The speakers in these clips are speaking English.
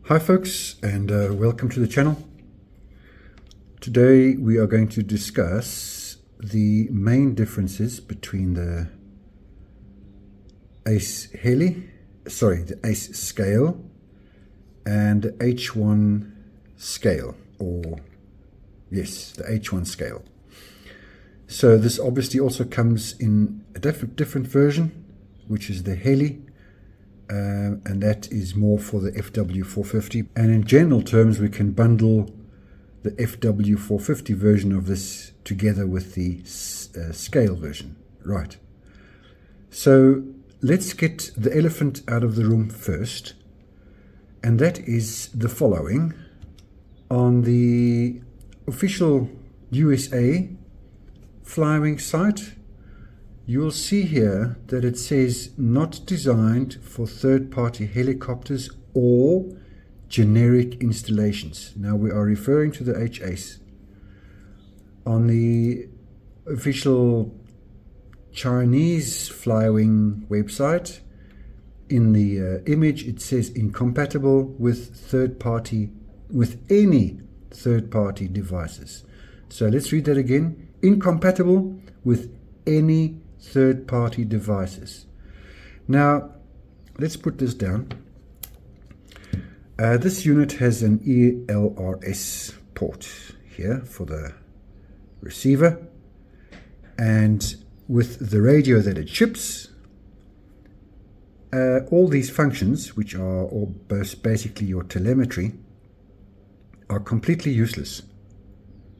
Hi folks, and welcome to the channel. Today we are going to discuss the main differences between the H-Ace Scale and the H1 Scale, the H1 Scale. So this obviously also comes in a different version, which is the Heli. And that is more for the FW450. And in general terms, we can bundle the FW450 version of this together with the scale version. Right. So let's get the elephant out of the room first. And that is the following. On the official USA Flywing site, you will see here that it says not designed for third-party helicopters or generic installations. Now we are referring to the H-Ace. On the official Chinese Flywing website, in the image it says incompatible with any third-party devices. So let's read that again. Incompatible with any third-party devices. Now let's put this down. This unit has an ELRS port here for the receiver, and with the radio that it ships, all these functions, which are all basically your telemetry, are completely useless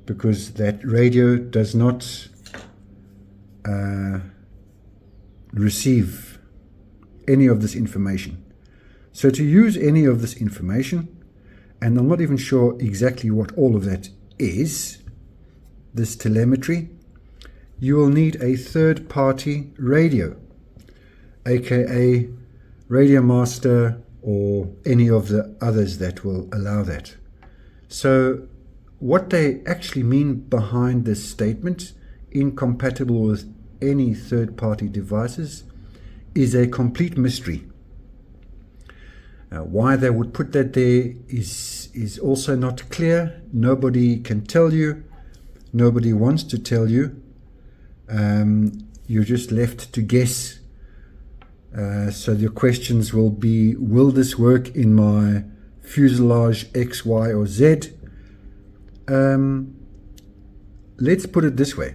because that radio does not receive any of this information. So to use any of this information, and I'm not even sure exactly what all of that is, this telemetry, you will need a third-party radio, aka Radio Master or any of the others that will allow that. So what they actually mean behind this statement, incompatible with any third-party devices, is a complete mystery. Why they would put that there is also not clear. Nobody can tell you. Nobody wants to tell you. You're just left to guess. So your questions will be, will this work in my fuselage X, Y, or Z? Let's put it this way.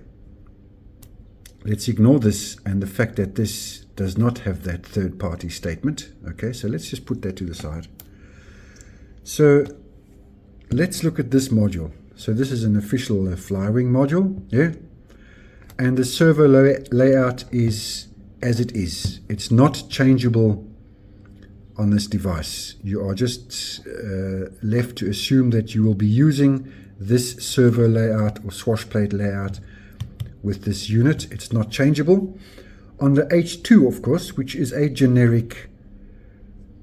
Let's ignore this and the fact that this does not have that third-party statement. Okay, so let's just put that to the side. So let's look at this module. So this is an official Flywing module, yeah? And the servo layout is as it is. It's not changeable on this device. You are just left to assume that you will be using this servo layout or swashplate layout with this unit. It's not changeable. On the H2, of course, which is a generic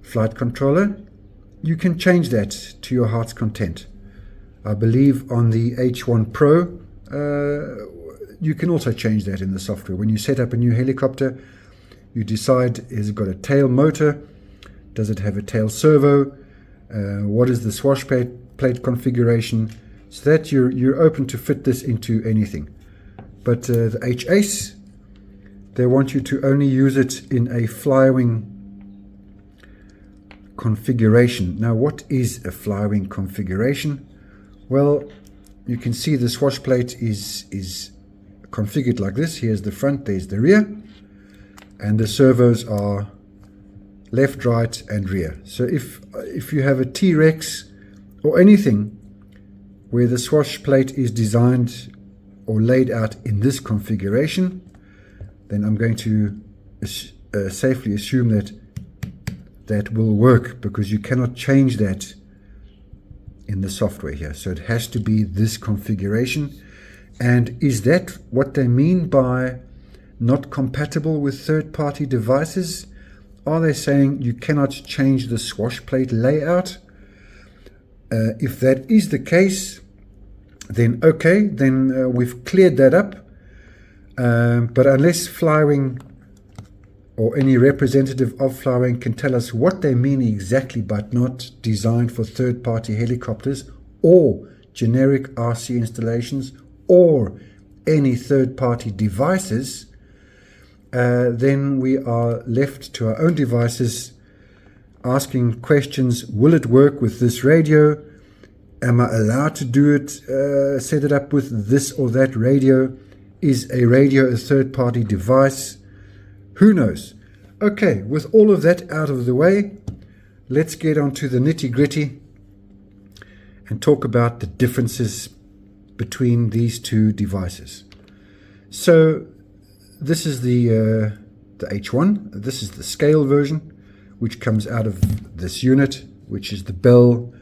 flight controller, you can change that to your heart's content. I believe on the H1 Pro, you can also change that in the software. When you set up a new helicopter, you decide, has it got a tail motor? Does it have a tail servo? What is the swashplate configuration? So that you're open to fit this into anything. But the H-Ace, they want you to only use it in a Flywing configuration. Now, what is a Flywing configuration? Well, you can see the swashplate is configured like this. Here's the front, there's the rear, and the servos are left, right, and rear. So if you have a T-Rex or anything where the swashplate is designed or laid out in this configuration, then I'm going to safely assume that that will work, because you cannot change that in the software here. So it has to be this configuration. And is that what they mean by not compatible with third-party devices? Are they saying you cannot change the swashplate layout? If that is the case, then okay, then we've cleared that up. But unless Flywing or any representative of Flywing can tell us what they mean exactly by not designed for third-party helicopters or generic RC installations or any third-party devices, then we are left to our own devices asking questions. Will it work with this radio? Am I allowed to do it, set it up with this or that radio? Is a radio a third-party device? Who knows? Okay, with all of that out of the way, let's get on to the nitty-gritty and talk about the differences between these two devices. So this is the H1. This is the scale version, which comes out of this unit, which is the Bell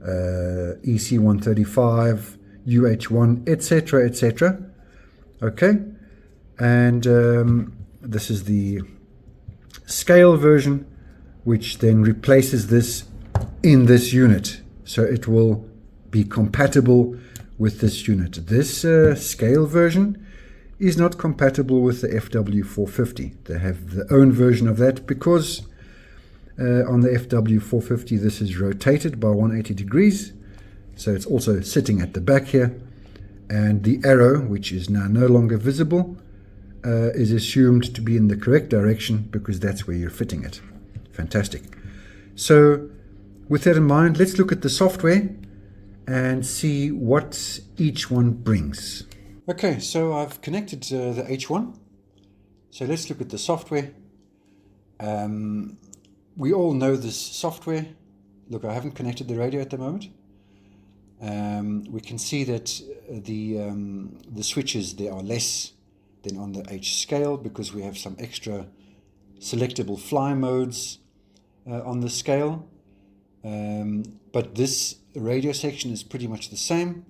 EC135, UH1, etc., etc. Okay, and this is the scale version, which then replaces this in this unit, so it will be compatible with this unit. This scale version is not compatible with the FW450. They have their own version of that because on the FW450 this is rotated by 180 degrees, so it's also sitting at the back here, and the arrow, which is now no longer visible, is assumed to be in the correct direction because that's where you're fitting it. Fantastic. So with that in mind, let's look at the software and see what each one brings. Okay, so I've connected the H1. So let's look at the software. We all know this software. Look, I haven't connected the radio at the moment. We can see that the switches, there are less than on the H scale because we have some extra selectable fly modes on the scale. But this radio section is pretty much the same.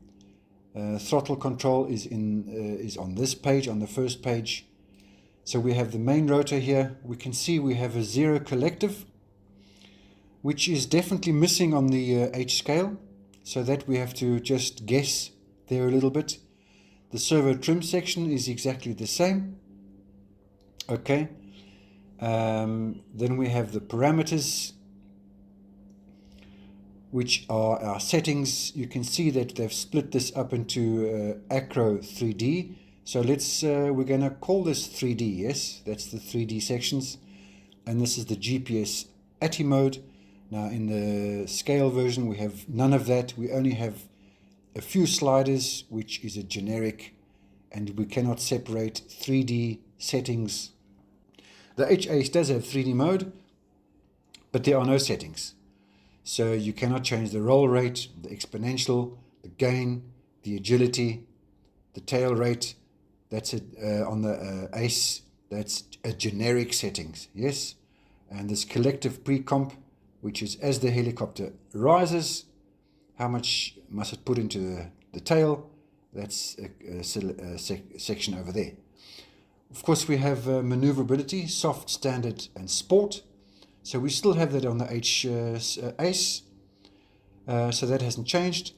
Throttle control is on this page, on the first page. So we have the main rotor here. We can see we have a zero collective, which is definitely missing on the H scale. So that we have to just guess there a little bit. The servo trim section is exactly the same. Okay. Then we have the parameters, which are our settings. You can see that they've split this up into acro 3D. So we're going to call this 3D. Yes, that's the 3D sections. And this is the GPS ATI mode. Now in the scale version we have none of that. We only have a few sliders, which is a generic, and we cannot separate 3D settings. The H-Ace does have 3D mode, but there are no settings. So you cannot change the roll rate, the exponential, the gain, the agility, the tail rate. That's it on the Ace. That's a generic settings, yes. And this collective pre-comp, which is as the helicopter rises, how much must it put into the tail? That's a section over there. Of course, we have maneuverability, soft, standard, and sport. So we still have that on the H-Ace. So that hasn't changed.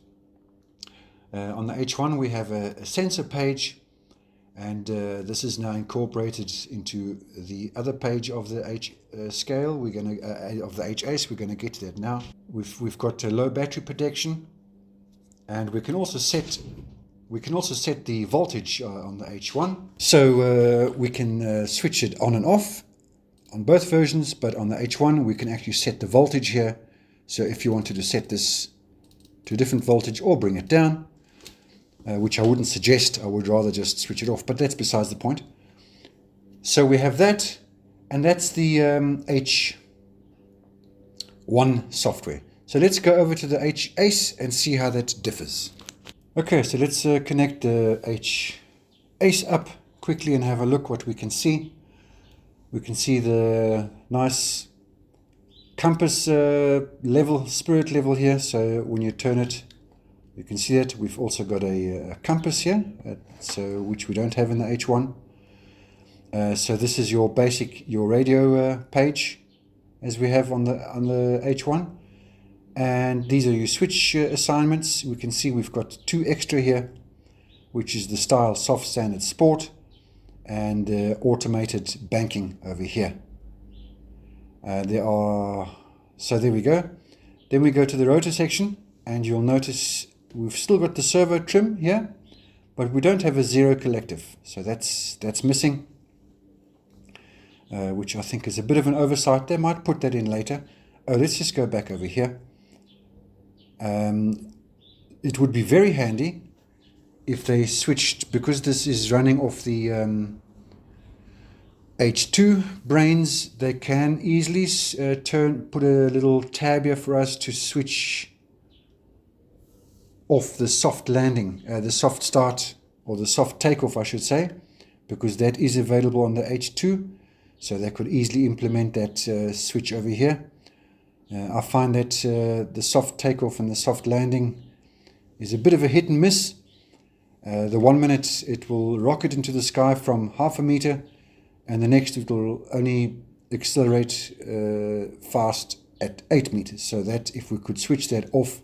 On the H1, we have a sensor page. And this is now incorporated into the other page of the H scale. We're going to of the H-Ace. We're going to get to that now. We've got a low battery protection, and we can also set the voltage on the H1. So we can switch it on and off on both versions. But on the H1, we can actually set the voltage here. So if you wanted to set this to a different voltage or bring it down, which I wouldn't suggest, I would rather just switch it off, but that's besides the point. So we have that, and that's the H1 software. So let's go over to the H-Ace and see how that differs. Okay, so let's connect the H-Ace up quickly and have a look what we can see. We can see the nice compass level, spirit level here. So when you turn it, you can see that we've also got a compass here, which we don't have in the H1. So this is your radio page, as we have on the H1. And these are your switch assignments. We can see we've got two extra here, which is the style soft, standard, sport, and automated banking over here. So there we go. Then we go to the rotor section, and you'll notice we've still got the servo trim here, but we don't have a zero collective. So that's missing, which I think is a bit of an oversight. They might put that in later. Oh, let's just go back over here. It would be very handy if they switched, because this is running off the H2 brains, they can easily put a little tab here for us to switch off the soft landing, the soft start, or the soft takeoff I should say, because that is available on the H2, so they could easily implement that switch over here. I find that the soft takeoff and the soft landing is a bit of a hit and miss. The 1 minute it will rocket into the sky from 0.5 meter, and the next it will only accelerate fast at 8 meters. So that if we could switch that off,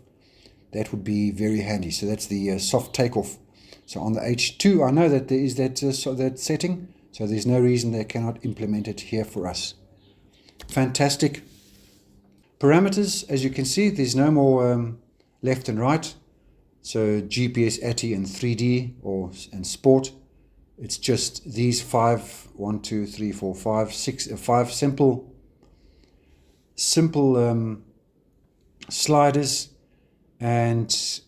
that would be very handy. So that's the soft takeoff. So on the H2 I know that there is that, that setting, so there's no reason they cannot implement it here for us. Fantastic. Parameters, as you can see, there's no more left and right. So GPS, ATI and 3D and Sport. It's just these 5 simple sliders, and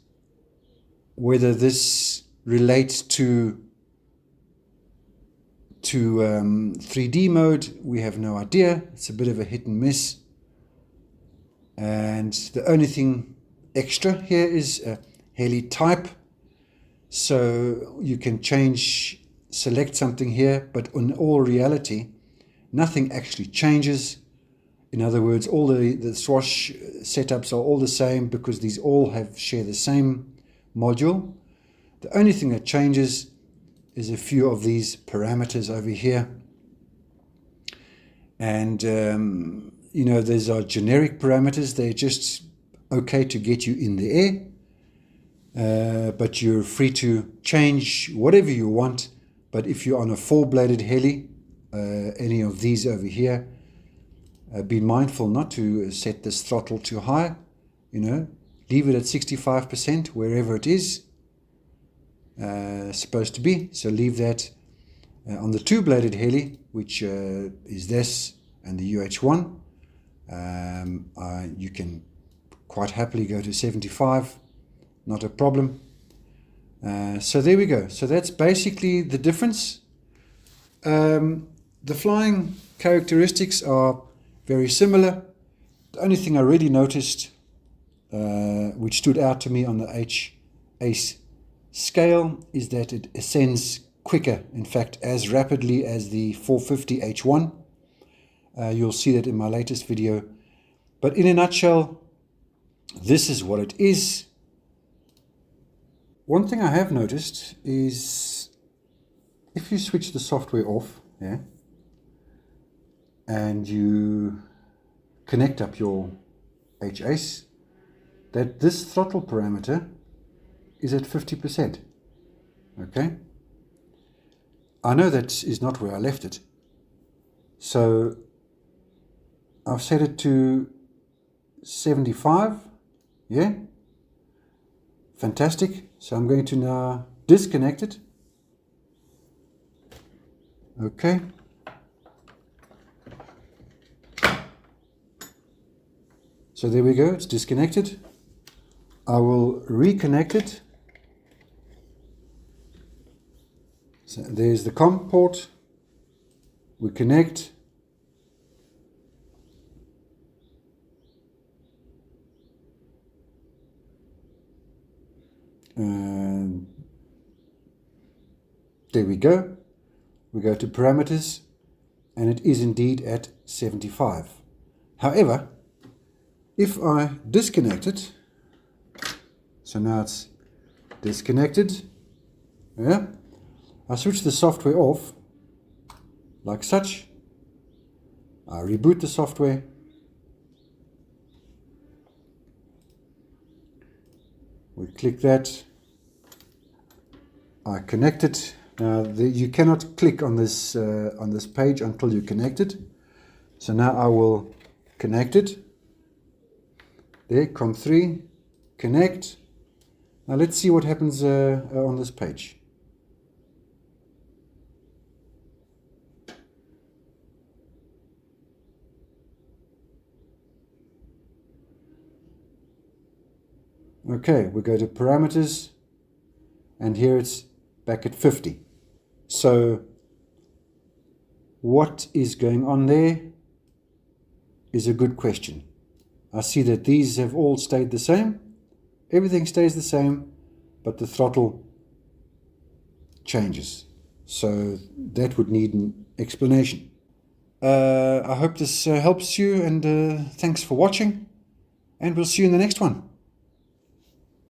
whether this relates to 3D mode, we have no idea. It's a bit of a hit and miss. And the only thing extra here is Heli type, so you can select something here, but in all reality nothing actually changes. In other words, all the swash setups are all the same, because these all share the same module. The only thing that changes is a few of these parameters over here, and you know, these are generic parameters. They're just okay to get you in the air, but you're free to change whatever you want. But if you're on a 4-bladed heli, any of these over here, be mindful not to set this throttle too high. You know, leave it at 65% wherever it is supposed to be. So leave that on the 2-bladed heli, which is this and the UH1. You can quite happily go to 75, not a problem. So there we go. So that's basically the difference. The flying characteristics are very similar. The only thing I really noticed, which stood out to me on the H-Ace scale, is that it ascends quicker, in fact as rapidly as the 450 H1. You'll see that in my latest video. But in a nutshell, this is what it is. One thing I have noticed is if you switch the software off, yeah, and you connect up your H-Ace, that this throttle parameter is at 50%. Okay? I know that is not where I left it. So I've set it to 75. Yeah? Fantastic. So I'm going to now disconnect it. Okay. So there we go, it's disconnected. I will reconnect it. So there's the COM port. We connect. And there we go. We go to parameters, and it is indeed at 75. However, if I disconnect it, so now it's disconnected, yeah, I switch the software off, like such. I reboot the software. We click that. I connect it. Now you cannot click on this page until you connect it. So now I will connected. There, COM3, connect. Now let's see what happens on this page. Okay, we go to parameters, and here it's back at 50. So what is going on there is a good question. I see that these have all stayed the same. Everything stays the same, but the throttle changes. So that would need an explanation. I hope this helps you, and thanks for watching, and we'll see you in the next one.